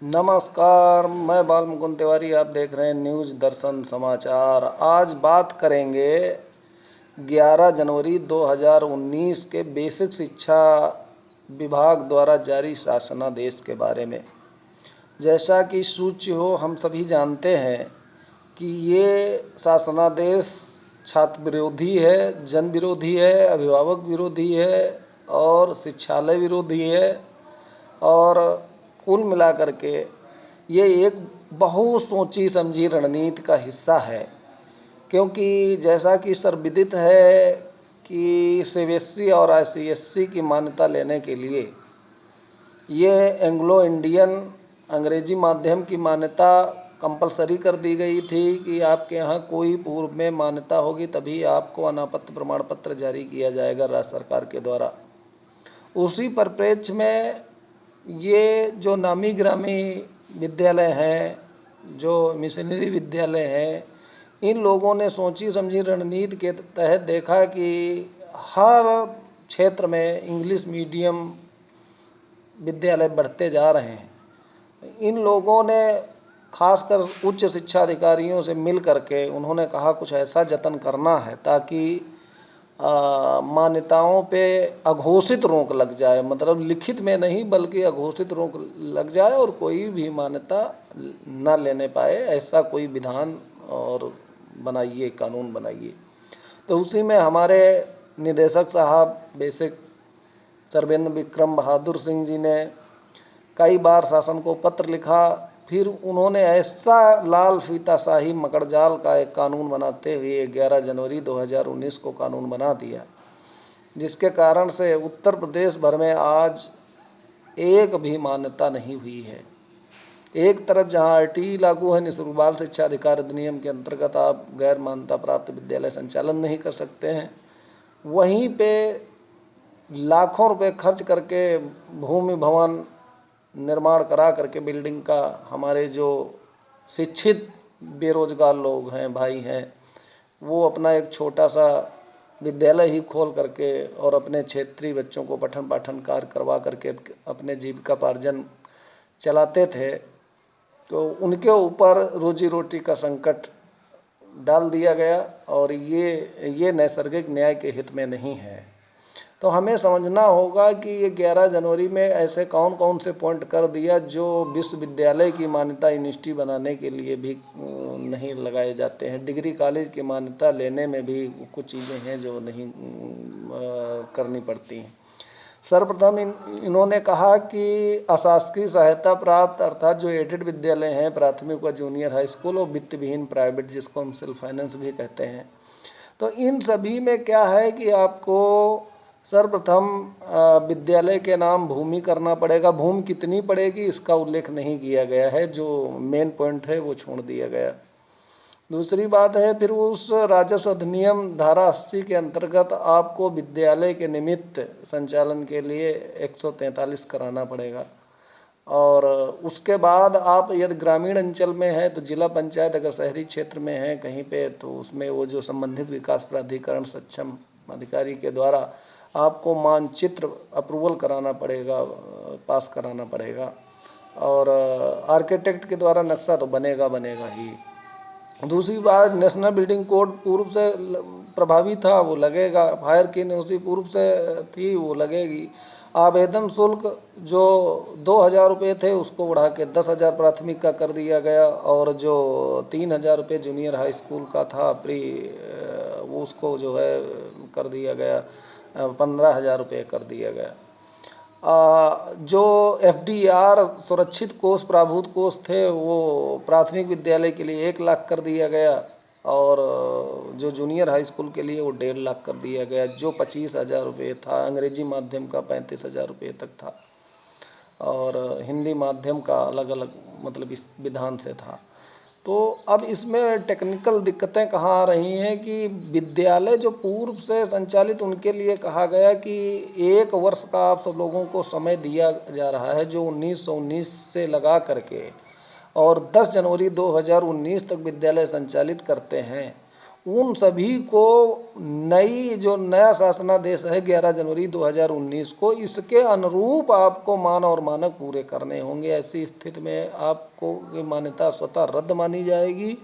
नमस्कार, मैं बाल मुकुंद तिवारी। आप देख रहे हैं न्यूज़ दर्शन समाचार। आज बात करेंगे 11 जनवरी 2019 के बेसिक शिक्षा विभाग द्वारा जारी शासनादेश के बारे में। जैसा कि सूच्य हो, हम सभी जानते हैं कि ये शासनादेश छात्र विरोधी है, जन विरोधी है, अभिभावक विरोधी है और शिक्षालय विरोधी है। और कुल मिलाकर के ये एक बहुत सोची समझी रणनीति का हिस्सा है, क्योंकि जैसा कि सर्वविदित है कि सीबीएसई और आईसीएसई की मान्यता लेने के लिए ये एंग्लो इंडियन अंग्रेजी माध्यम की मान्यता कंपलसरी कर दी गई थी कि आपके यहाँ कोई पूर्व में मान्यता होगी तभी आपको अनापत्ति प्रमाण पत्र जारी किया जाएगा राज्य सरकार के द्वारा। उसी परिप्रेक्ष्य में ये जो नामी ग्रामी विद्यालय हैं, जो मिशनरी विद्यालय हैं, इन लोगों ने सोची समझी रणनीति के तहत देखा कि हर क्षेत्र में इंग्लिश मीडियम विद्यालय बढ़ते जा रहे हैं। इन लोगों ने खासकर उच्च शिक्षा अधिकारियों से मिल करके उन्होंने कहा कुछ ऐसा जतन करना है ताकि मान्यताओं पे अघोषित रोक लग जाए, मतलब लिखित में नहीं बल्कि अघोषित रोक लग जाए और कोई भी मान्यता न लेने पाए, ऐसा कोई विधान और बनाइए, कानून बनाइए। तो उसी में हमारे निदेशक साहब बेसिक सर्वेंद्र विक्रम बहादुर सिंह जी ने कई बार शासन को पत्र लिखा। फिर उन्होंने ऐसा लाल फीताशाही मकड़जाल का एक कानून बनाते हुए 11 जनवरी 2019 को कानून बना दिया, जिसके कारण से उत्तर प्रदेश भर में आज एक भी मान्यता नहीं हुई है। एक तरफ जहां आरटीई लागू है, निःशुल्क बाल शिक्षा अधिकार अधिनियम के अंतर्गत आप गैर मान्यता प्राप्त विद्यालय संचालन नहीं कर सकते हैं, वहीं पे लाखों रुपए खर्च करके भूमि भवन निर्माण करा करके बिल्डिंग का हमारे जो शिक्षित बेरोजगार लोग हैं, भाई हैं, वो अपना एक छोटा सा विद्यालय ही खोल करके और अपने क्षेत्रीय बच्चों को पठन पाठन कार्य करवा करके अपने जीविकापार्जन चलाते थे। तो उनके ऊपर रोजी रोटी का संकट डाल दिया गया और ये नैसर्गिक न्याय के हित में नहीं है। तो हमें समझना होगा कि ये 11 जनवरी में ऐसे कौन कौन से पॉइंट कर दिया जो विश्वविद्यालय की मान्यता यूनिवर्सिटी बनाने के लिए भी नहीं लगाए जाते हैं। डिग्री कॉलेज की मान्यता लेने में भी कुछ चीज़ें हैं जो नहीं करनी पड़ती हैं। सर्वप्रथम इन्होंने कहा कि अशासकीय सहायता प्राप्त अर्थात जो एडेड विद्यालय हैं, प्राथमिक व जूनियर हाई स्कूल और वित्त विहीन प्राइवेट, जिसको हम सेल्फ फाइनेंस भी कहते हैं, तो इन सभी में क्या है कि आपको सर्वप्रथम विद्यालय के नाम भूमि करना पड़ेगा। भूमि कितनी पड़ेगी इसका उल्लेख नहीं किया गया है, जो मेन पॉइंट है वो छोड़ दिया गया। दूसरी बात है, फिर उस राजस्व अधिनियम धारा 80 के अंतर्गत आपको विद्यालय के निमित्त संचालन के लिए 143 कराना पड़ेगा। और उसके बाद आप यदि ग्रामीण अंचल में है तो जिला पंचायत, अगर शहरी क्षेत्र में है कहीं पे, तो उसमें वो जो संबंधित विकास प्राधिकरण सक्षम अधिकारी के द्वारा आपको मानचित्र अप्रूवल कराना पड़ेगा, पास कराना पड़ेगा। और आर्किटेक्ट के द्वारा नक्शा तो बनेगा ही। दूसरी बात, नेशनल बिल्डिंग कोड पूर्व से प्रभावी था, वो लगेगा। फायर की उसी पूर्व से थी, वो लगेगी। आवेदन शुल्क जो 2,000 रुपये थे उसको बढ़ा के 10,000 प्राथमिक का कर दिया गया, और जो 3,000 रुपये जूनियर हाई स्कूल का था प्री, वो उसको जो है कर दिया गया, 15,000 रुपये कर दिया गया। जो FDR सुरक्षित कोष प्राभूत कोष थे वो प्राथमिक विद्यालय के लिए 1 लाख कर दिया गया, और जो जूनियर हाई स्कूल के लिए वो 1.5 लाख कर दिया गया। जो 25,000 रुपये था, अंग्रेजी माध्यम का 35,000 रुपये तक था, और हिंदी माध्यम का अलग अलग मतलब इस विधान से था। तो अब इसमें टेक्निकल दिक्कतें कहाँ आ रही हैं कि विद्यालय जो पूर्व से संचालित, उनके लिए कहा गया कि 1 वर्ष का आप सब लोगों को समय दिया जा रहा है, जो 1919 से लगा करके और 10 जनवरी 2019 तक विद्यालय संचालित करते हैं, उन सभी को नई जो नया शासनादेश है 11 जनवरी 2019 को, इसके अनुरूप आपको मान और मानक पूरे करने होंगे। ऐसी स्थिति में आपको ये मान्यता स्वतः रद्द मानी जाएगी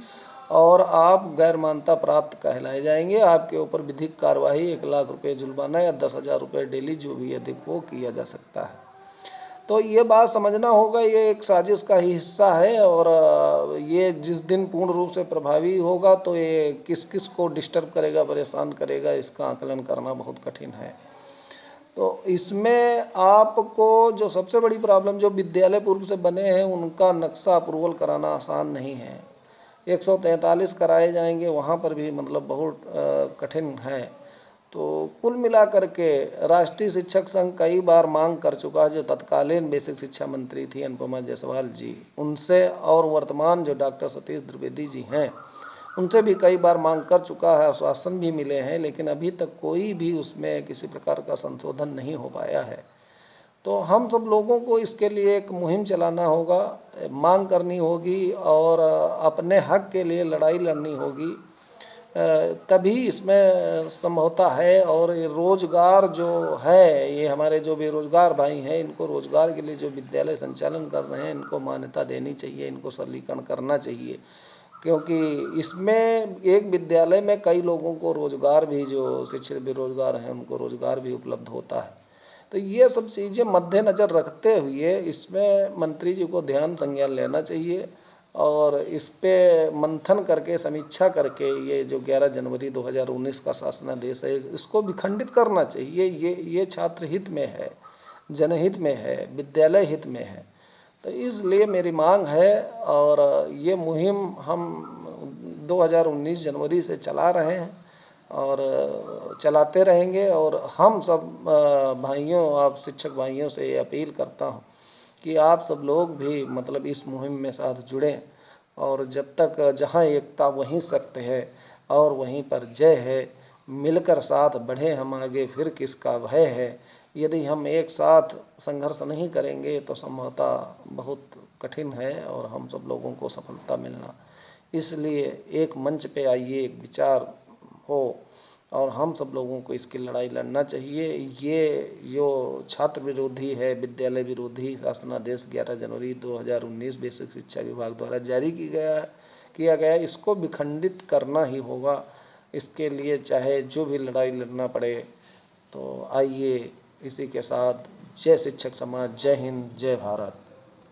और आप गैर मान्यता प्राप्त कहलाए जाएंगे। आपके ऊपर विधिक कार्रवाई 1 लाख रुपये जुर्माना या 10,000 रुपये डेली जो भी अधिक वो किया जा सकता है। तो ये बात समझना होगा, ये एक साजिश का ही हिस्सा है और ये जिस दिन पूर्ण रूप से प्रभावी होगा तो ये किस किस को डिस्टर्ब करेगा, परेशान करेगा, इसका आकलन करना बहुत कठिन है। तो इसमें आपको जो सबसे बड़ी प्रॉब्लम, जो विद्यालय पूर्व से बने हैं उनका नक्शा अप्रूवल कराना आसान नहीं है। 143 कराए जाएंगे, वहाँ पर भी मतलब बहुत कठिन है। तो कुल मिलाकर के राष्ट्रीय शिक्षक संघ कई बार मांग कर चुका है, जो तत्कालीन बेसिक शिक्षा मंत्री थी अनुपमा जायसवाल जी, उनसे, और वर्तमान जो डॉक्टर सतीश द्विवेदी जी हैं उनसे भी कई बार मांग कर चुका है, आश्वासन भी मिले हैं, लेकिन अभी तक कोई भी उसमें किसी प्रकार का संशोधन नहीं हो पाया है। तो हम सब लोगों को इसके लिए एक मुहिम चलाना होगा, मांग करनी होगी और अपने हक के लिए लड़ाई लड़नी होगी, तभी इसमें संभवता है। और ये रोजगार जो है, ये हमारे जो बेरोजगार भाई हैं, इनको रोजगार के लिए जो विद्यालय संचालन कर रहे हैं इनको मान्यता देनी चाहिए, इनको सरलीकरण करना चाहिए, क्योंकि इसमें एक विद्यालय में कई लोगों को रोजगार भी, जो शिक्षित बेरोजगार हैं उनको रोजगार भी उपलब्ध होता है। तो ये सब चीज़ें मद्देनज़र रखते हुए इसमें मंत्री जी को ध्यान संज्ञान लेना चाहिए और इस पे मंथन करके, समीक्षा करके, ये जो 11 जनवरी 2019 का शासनादेश है इसको भी खंडित करना चाहिए। ये छात्र हित में है, जनहित में है, विद्यालय हित में है। तो इसलिए मेरी मांग है और ये मुहिम हम 2019 जनवरी से चला रहे हैं और चलाते रहेंगे। और हम सब भाइयों, आप शिक्षक भाइयों से ये अपील करता हूँ कि आप सब लोग भी मतलब इस मुहिम में साथ जुड़ें और जब तक जहाँ एकता वहीं सत्य है और वहीं पर जय है, मिलकर साथ बढ़े हम आगे, फिर किसका भय है। यदि हम एक साथ संघर्ष नहीं करेंगे तो संभवतः बहुत कठिन है और हम सब लोगों को सफलता मिलना। इसलिए एक मंच पे आइए, एक विचार हो और हम सब लोगों को इसकी लड़ाई लड़ना चाहिए। ये जो छात्र विरोधी है, विद्यालय विरोधी शासनादेश 11 जनवरी 2019 बेसिक शिक्षा विभाग द्वारा जारी किया गया, इसको विखंडित करना ही होगा। इसके लिए चाहे जो भी लड़ाई लड़ना पड़े। तो आइए इसी के साथ जय शिक्षक समाज, जय हिंद, जय भारत।